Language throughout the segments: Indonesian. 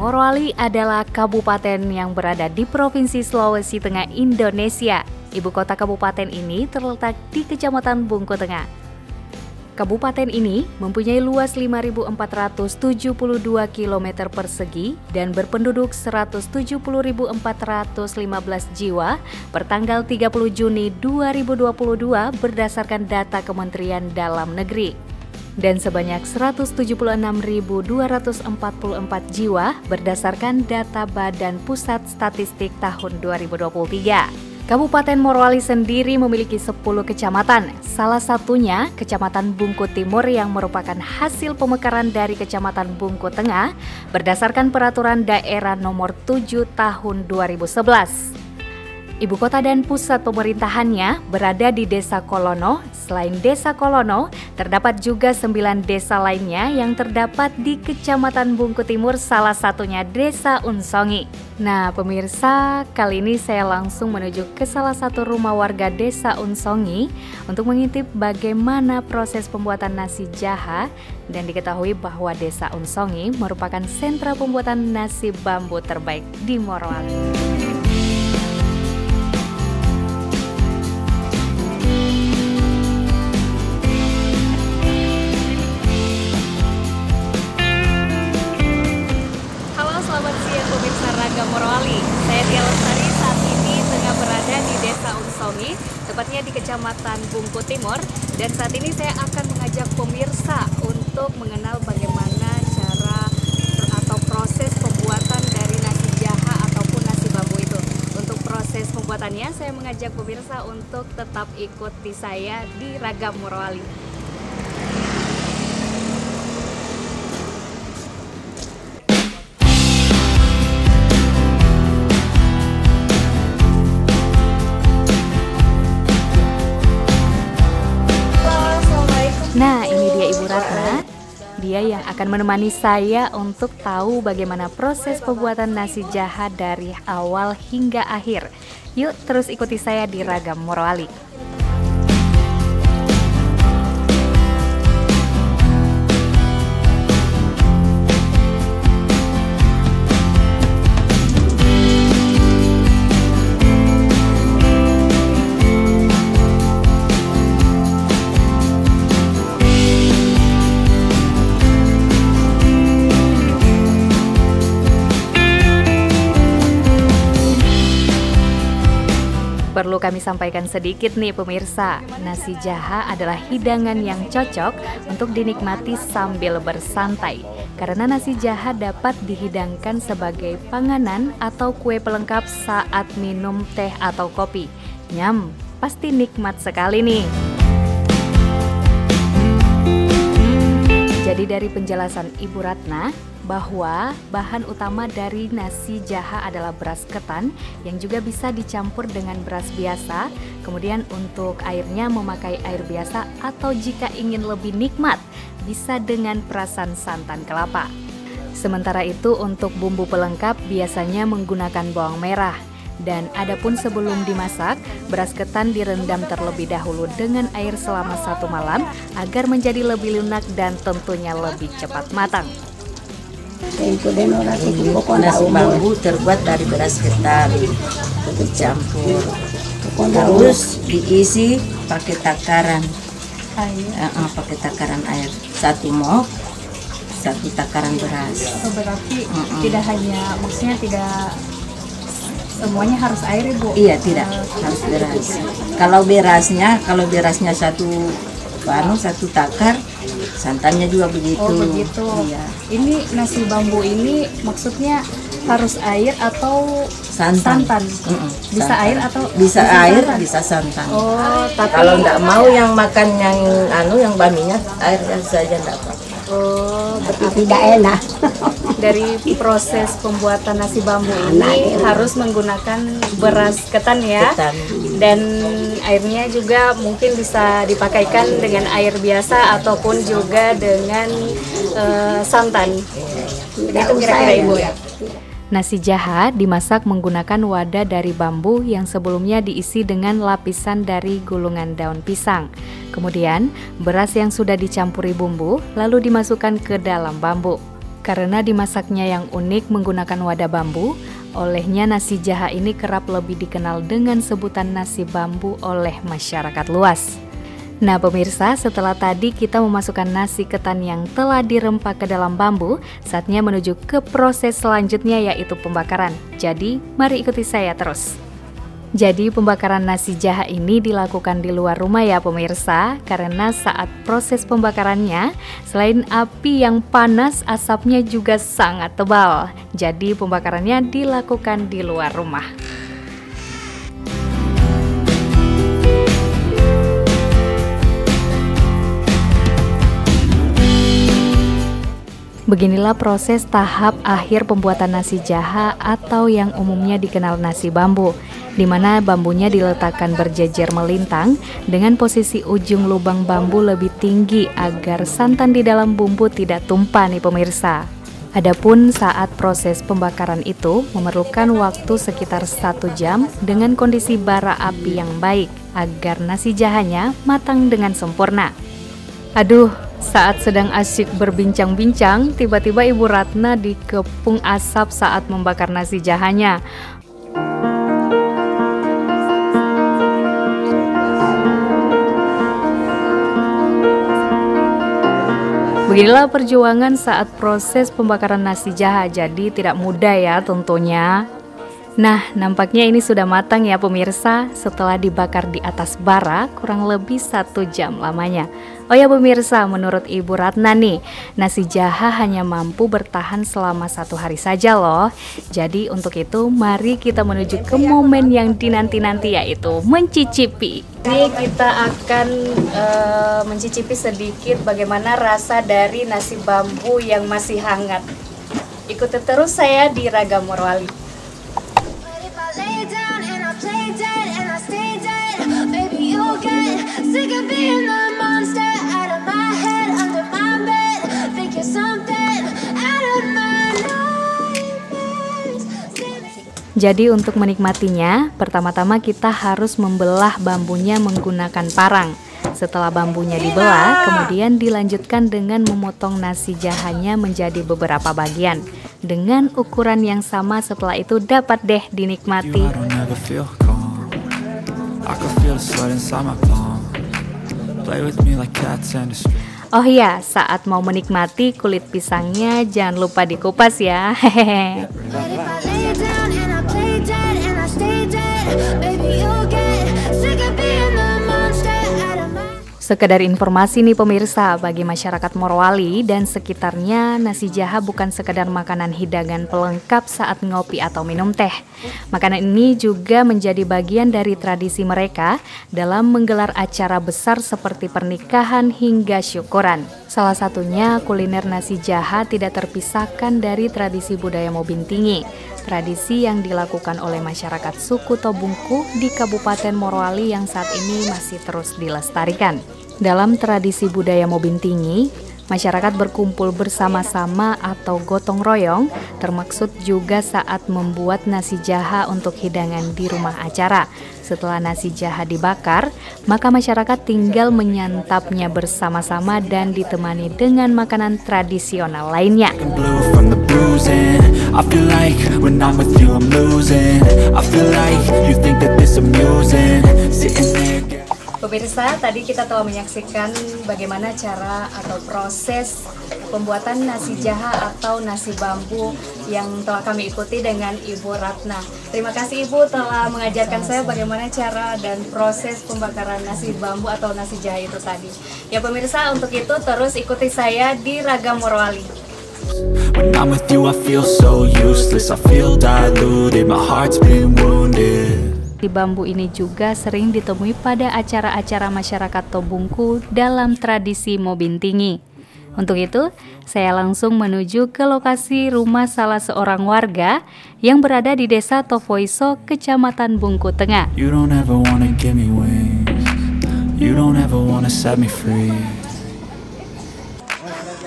Morowali adalah kabupaten yang berada di Provinsi Sulawesi Tengah, Indonesia. Ibu kota kabupaten ini terletak di Kecamatan Bungku Tengah. Kabupaten ini mempunyai luas 5.472 km persegi dan berpenduduk 170.415 jiwa per tanggal 30 Juni 2022 berdasarkan data Kementerian Dalam Negeri. Dan sebanyak 176.244 jiwa berdasarkan data Badan Pusat Statistik tahun 2023. Kabupaten Morowali sendiri memiliki 10 kecamatan, salah satunya Kecamatan Bungku Timur yang merupakan hasil pemekaran dari Kecamatan Bungku Tengah berdasarkan Peraturan Daerah Nomor 7 Tahun 2011. Ibu kota dan pusat pemerintahannya berada di Desa Kolono. Selain Desa Kolono, terdapat juga 9 desa lainnya yang terdapat di Kecamatan Bungku Timur, salah satunya Desa Unsongi. Nah pemirsa, kali ini saya langsung menuju ke salah satu rumah warga Desa Unsongi untuk mengintip bagaimana proses pembuatan nasi jaha, dan diketahui bahwa Desa Unsongi merupakan sentra pembuatan nasi bambu terbaik di Morowali. Morowali. Saya Tia Lestari, saat ini tengah berada di Desa Unsongi, tepatnya di Kecamatan Bungku Timur, dan saat ini saya akan mengajak pemirsa untuk mengenal bagaimana cara atau proses pembuatan dari nasi jaha ataupun nasi bambu itu. Untuk proses pembuatannya, saya mengajak pemirsa untuk tetap ikuti saya di Ragam Morowali. Nah, ini dia Ibu Ratna. Dia yang akan menemani saya untuk tahu bagaimana proses pembuatan nasi jaha dari awal hingga akhir. Yuk terus ikuti saya di Ragam Morowali. Perlu kami sampaikan sedikit nih pemirsa, nasi jaha adalah hidangan yang cocok untuk dinikmati sambil bersantai. Karena nasi jaha dapat dihidangkan sebagai panganan atau kue pelengkap saat minum teh atau kopi. Nyam, pasti nikmat sekali nih. Jadi dari penjelasan Ibu Ratna, bahwa bahan utama dari nasi jaha adalah beras ketan yang juga bisa dicampur dengan beras biasa. Kemudian untuk airnya memakai air biasa, atau jika ingin lebih nikmat bisa dengan perasan santan kelapa. Sementara itu untuk bumbu pelengkap biasanya menggunakan bawang merah. Dan adapun sebelum dimasak, beras ketan direndam terlebih dahulu dengan air selama 1 malam agar menjadi lebih lunak dan tentunya lebih cepat matang. Nasi bambu terbuat dari beras ketan dicampur, terus diisi pakai takaran pakai takaran air 1 mok, 1 takaran beras. Berarti tidak hanya, maksudnya tidak semuanya harus air, Ibu? Iya, tidak harus beras. Kalau berasnya 1 takar, santannya juga begitu. Oh begitu. Iya. Ini nasi bambu ini maksudnya harus air atau santan? Bisa santan. Air atau bisa air, bisa santan. Oh, tapi kalau enggak mau yang makan yang baminya, air saja enggak apa. Oh, berarti tidak enak. Dari proses pembuatan nasi bambu ini harus menggunakan beras ketan ya. Ketan. Dan airnya juga mungkin bisa dipakaikan dengan air biasa ataupun juga dengan santan. Itu kira-kira Ibu ya. Nasi jaha dimasak menggunakan wadah dari bambu yang sebelumnya diisi dengan lapisan dari gulungan daun pisang. Kemudian, beras yang sudah dicampuri bumbu lalu dimasukkan ke dalam bambu. Karena dimasaknya yang unik menggunakan wadah bambu, olehnya nasi jaha ini kerap lebih dikenal dengan sebutan nasi bambu oleh masyarakat luas. Nah pemirsa, setelah tadi kita memasukkan nasi ketan yang telah dirempa ke dalam bambu, saatnya menuju ke proses selanjutnya yaitu pembakaran. Jadi mari ikuti saya terus. Jadi pembakaran nasi jaha ini dilakukan di luar rumah ya pemirsa, karena saat proses pembakarannya, selain api yang panas, asapnya juga sangat tebal. Jadi pembakarannya dilakukan di luar rumah. Beginilah proses tahap akhir pembuatan nasi jaha atau yang umumnya dikenal nasi bambu, di mana bambunya diletakkan berjejer melintang dengan posisi ujung lubang bambu lebih tinggi agar santan di dalam bumbu tidak tumpah nih pemirsa. Adapun saat proses pembakaran itu memerlukan waktu sekitar 1 jam dengan kondisi bara api yang baik agar nasi jahanya matang dengan sempurna. Aduh, saat sedang asyik berbincang-bincang, tiba-tiba Ibu Ratna dikepung asap saat membakar nasi jahanya. Beginilah perjuangan saat proses pembakaran nasi jaha, jadi tidak mudah ya tentunya. Nah, nampaknya ini sudah matang ya pemirsa, setelah dibakar di atas bara kurang lebih 1 jam lamanya. Oh ya pemirsa, menurut Ibu Ratna nih, nasi jaha hanya mampu bertahan selama 1 hari saja loh. Jadi untuk itu mari kita menuju ke momen yang dinanti-nanti yaitu mencicipi. Ini kita akan mencicipi sedikit bagaimana rasa dari nasi bambu yang masih hangat. Ikuti terus saya di Ragam Morowali. Jadi untuk menikmatinya, pertama-tama kita harus membelah bambunya menggunakan parang. Setelah bambunya dibelah, kemudian dilanjutkan dengan memotong nasi jahanya menjadi beberapa bagian. Dengan ukuran yang sama, setelah itu dapat deh dinikmati. Oh iya, saat mau menikmati kulit pisangnya jangan lupa dikupas ya. Hehehe. Sekedar informasi nih pemirsa, bagi masyarakat Morowali dan sekitarnya, nasi jaha bukan sekedar makanan hidangan pelengkap saat ngopi atau minum teh. Makanan ini juga menjadi bagian dari tradisi mereka dalam menggelar acara besar seperti pernikahan hingga syukuran. Salah satunya kuliner nasi jaha tidak terpisahkan dari tradisi budaya Mobintingi. Tradisi yang dilakukan oleh masyarakat suku Tobungku di Kabupaten Morowali yang saat ini masih terus dilestarikan. Dalam tradisi budaya Mobintingi, masyarakat berkumpul bersama-sama atau gotong royong, termaksud juga saat membuat nasi jaha untuk hidangan di rumah acara. Setelah nasi jaha dibakar, maka masyarakat tinggal menyantapnya bersama-sama dan ditemani dengan makanan tradisional lainnya. Pemirsa, tadi kita telah menyaksikan bagaimana cara atau proses pembuatan nasi jaha atau nasi bambu yang telah kami ikuti dengan Ibu Ratna. Terima kasih Ibu telah mengajarkan saya bagaimana cara dan proses pembakaran nasi bambu atau nasi jaha itu tadi. Ya pemirsa, untuk itu terus ikuti saya di Ragam Morowali. When I'm with you, I feel so useless. I feel diluted. My heart's been wounded. Bambu ini juga sering ditemui pada acara-acara masyarakat Tobungku dalam tradisi Mobintingi. Untuk itu, saya langsung menuju ke lokasi rumah salah seorang warga yang berada di Desa Tofoiso, Kecamatan Bungku Tengah. You don't ever wanna give me wings. You don't ever wanna set me free.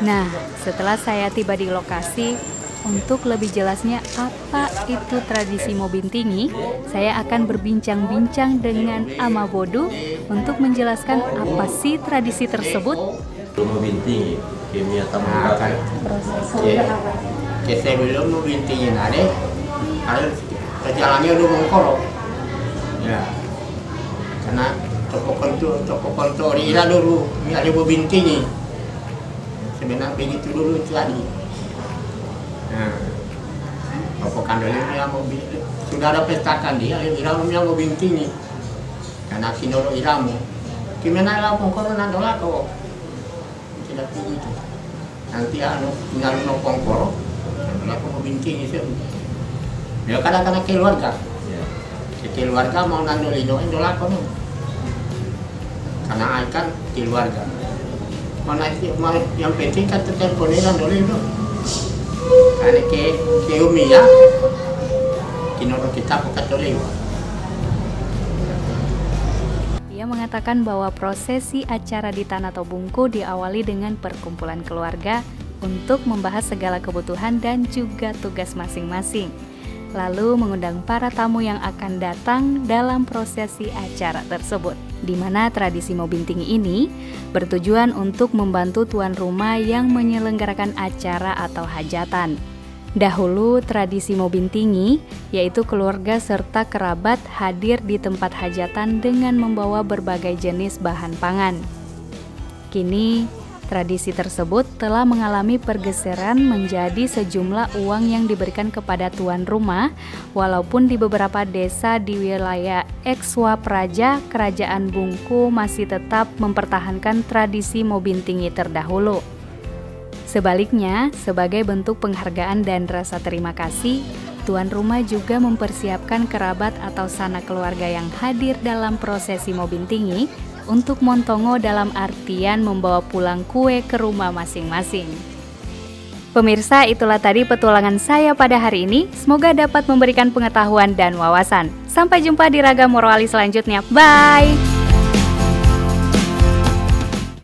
Nah, setelah saya tiba di lokasi, untuk lebih jelasnya apa itu tradisi Mobintingi, saya akan berbincang-bincang dengan Ama Bodu untuk menjelaskan apa sih tradisi tersebut. Mobintingi, kimia tambahkan. sebelum mau bintingin ada jalannya udah mengkorok ya, karena toko kontor ira dulu ini ada mau bintingi sebenarnya begitu dulu tadi. Nah, toko kandolnya mau sudah ada pestakan dia iramu yang mau bintingi karena kinoro iramu gimana lah pengkoron adalah kok tidak begitu nanti tinggal no pengkorok aku mau bintingi sih ya kadang-kadang keluarga keluarga mau nandolino adalah kok karena ikan keluarga mana yang penting kan teleponin nandolino karena ke umi ya kinoro kita bukan dolino. Ia mengatakan bahwa prosesi acara di Tanah Tobungku diawali dengan perkumpulan keluarga untuk membahas segala kebutuhan dan juga tugas masing-masing. Lalu mengundang para tamu yang akan datang dalam prosesi acara tersebut. Di mana tradisi Mobintingi ini bertujuan untuk membantu tuan rumah yang menyelenggarakan acara atau hajatan. Dahulu tradisi Mobintingi, yaitu keluarga serta kerabat hadir di tempat hajatan dengan membawa berbagai jenis bahan pangan. Kini, tradisi tersebut telah mengalami pergeseran menjadi sejumlah uang yang diberikan kepada tuan rumah, walaupun di beberapa desa di wilayah Ekswapraja, Kerajaan Bungku masih tetap mempertahankan tradisi Mobintingi terdahulu. Sebaliknya, sebagai bentuk penghargaan dan rasa terima kasih, tuan rumah juga mempersiapkan kerabat atau sanak keluarga yang hadir dalam prosesi Mobintingi untuk montongo dalam artian membawa pulang kue ke rumah masing-masing. Pemirsa, itulah tadi petualangan saya pada hari ini. Semoga dapat memberikan pengetahuan dan wawasan. Sampai jumpa di Ragam Morowali selanjutnya. Bye!